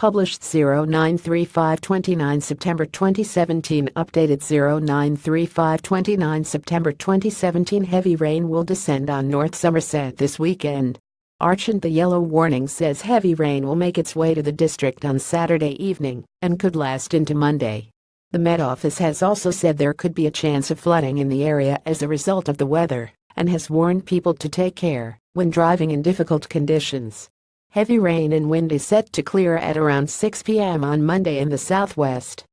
Published 09/35/29 September 2017. Updated 09/35/29 September 2017. Heavy rain will descend on North Somerset this weekend. Archant. The yellow warning says heavy rain will make its way to the district on Saturday evening and could last into Monday. The Met Office has also said there could be a chance of flooding in the area as a result of the weather and has warned people to take care when driving in difficult conditions. Heavy rain and wind is set to clear at around 6 p.m. on Monday in the southwest.